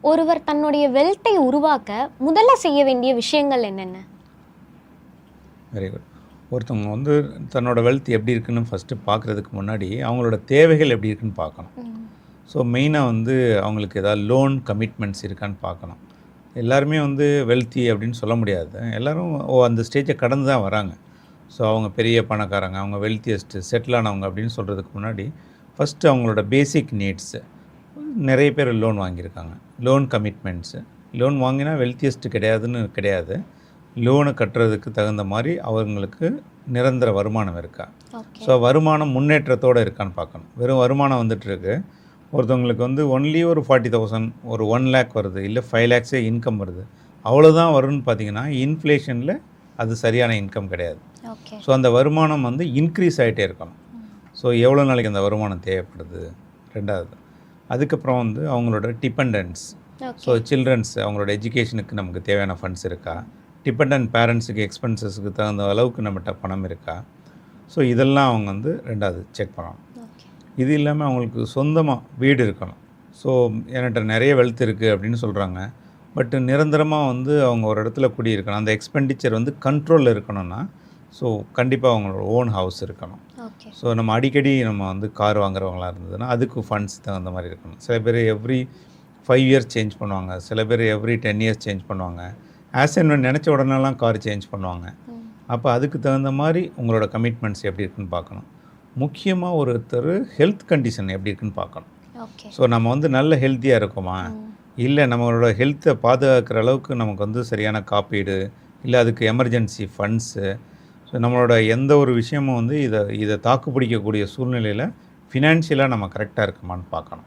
ஒருவர் தன்னுடைய வெல்த்தை உருவாக்க முதல்ல செய்ய வேண்டிய விஷயங்கள் என்னென்ன? Very good. ஒருத்தவங்க வந்து தன்னோட வெல்த் எப்படி இருக்குன்னு ஃபஸ்ட்டு பார்க்குறதுக்கு முன்னாடி அவங்களோட தேவைகள் எப்படி இருக்குன்னு பார்க்கணும். ஸோ மெயினாக வந்து அவங்களுக்கு ஏதாவது லோன் கமிட்மெண்ட்ஸ் இருக்கான்னு பார்க்கணும். எல்லாருமே வந்து வெல்த்தி அப்படின்னு சொல்ல முடியாது. எல்லோரும் அந்த ஸ்டேஜை கடந்து தான் வராங்க. ஸோ அவங்க பெரிய பணக்காரங்க, அவங்க வெல்த்தியஸ்ட்டு செட்டில் ஆனவங்க அப்படின்னு சொல்கிறதுக்கு முன்னாடி ஃபஸ்ட்டு அவங்களோட பேசிக் நீட்ஸு. நிறைய பேர் லோன் வாங்கியிருக்காங்க. Loan commitments. லோன் வாங்கினா வெல்த்தியஸ்ட்டு கிடையாதுன்னு கிடையாது. லோனை கட்டுறதுக்கு தகுந்த மாதிரி அவங்களுக்கு நிரந்தர வருமானம் இருக்கா. ஸோ வருமானம் முன்னேற்றத்தோடு இருக்கான்னு பார்க்கணும். வெறும் வருமானம் வந்துட்டுருக்கு. ஒருத்தவங்களுக்கு வந்து ஒன்லி ஒரு 40,000 ஒரு 1 lakh வருது, இல்லை 5 lakhs இன்கம் வருது, அவ்வளோதான் வரும்னு பார்த்தீங்கன்னா இன்ஃப்ளேஷனில் அது சரியான இன்கம் கிடையாது. ஸோ அந்த வருமானம் வந்து இன்க்ரீஸ் ஆகிட்டே இருக்கணும். ஸோ எவ்வளோ நாளைக்கு அந்த வருமானம் தேவைப்படுது. ரெண்டாவது அதுக்கப்புறம் வந்து அவங்களோட டிபெண்டன்ஸ். ஸோ சில்ட்ரன்ஸ் அவங்களோட எஜுகேஷனுக்கு நமக்கு தேவையான ஃபண்ட்ஸ் இருக்கா, டிபெண்டன்ட் பேரண்ட்ஸுக்கு எக்ஸ்பென்சஸுக்கு தகுந்த அளவுக்கு நம்மகிட்ட பணம் இருக்கா. ஸோ இதெல்லாம் அவங்க வந்து ரெண்டாவது செக் பண்ணணும். இது இல்லாமல் அவங்களுக்கு சொந்தமாக வீடு இருக்கணும். ஸோ என்கிட்ட நிறைய வெல்த் இருக்குது அப்படின்னு சொல்கிறாங்க, பட் நிரந்தரமாக வந்து அவங்க ஒரு இடத்துல குடியிருக்கணும். அந்த எக்ஸ்பெண்டிச்சர் வந்து கண்ட்ரோலில் இருக்கணும்னா ஸோ கண்டிப்பாக அவங்களோட ஓன் ஹவுஸ் இருக்கணும். ஸோ நம்ம அடிக்கடி நம்ம வந்து கார் வாங்குறவங்களாக இருந்ததுன்னா அதுக்கு ஃபண்ட்ஸ் தகுந்த மாதிரி இருக்கணும். சில பேர் எவ்ரி 5 years சேஞ்ச் பண்ணுவாங்க, சில பேர் எவ்ரி 10 years சேஞ்ச் பண்ணுவாங்க. ஆஸ் அண்ட் வென் நினச்ச உடனேலாம் கார் சேஞ்ச் பண்ணுவாங்க. அப்போ அதுக்கு தகுந்த மாதிரி உங்களோட கமிட்மெண்ட்ஸ் எப்படி இருக்குன்னு பார்க்கணும். முக்கியமாக ஒருத்தர் ஹெல்த் கண்டிஷன் எப்படி இருக்குன்னு பார்க்கணும். ஸோ நம்ம வந்து நல்ல ஹெல்த்தியாக இருக்கோமா, இல்லை நம்மளோட ஹெல்த்தை பாதுகாக்கிற அளவுக்கு நமக்கு வந்து சரியான காப்பீடு, இல்லை அதுக்கு எமர்ஜென்சி ஃபண்ட்ஸு. ஸோ நம்மளோட எந்த ஒரு விஷயமும் வந்து இதை தாக்கு பிடிக்கக்கூடிய சூழ்நிலையில் ஃபினான்ஷியலாக நம்ம கரெக்டாக இருக்குமான்னு பார்க்கணும்.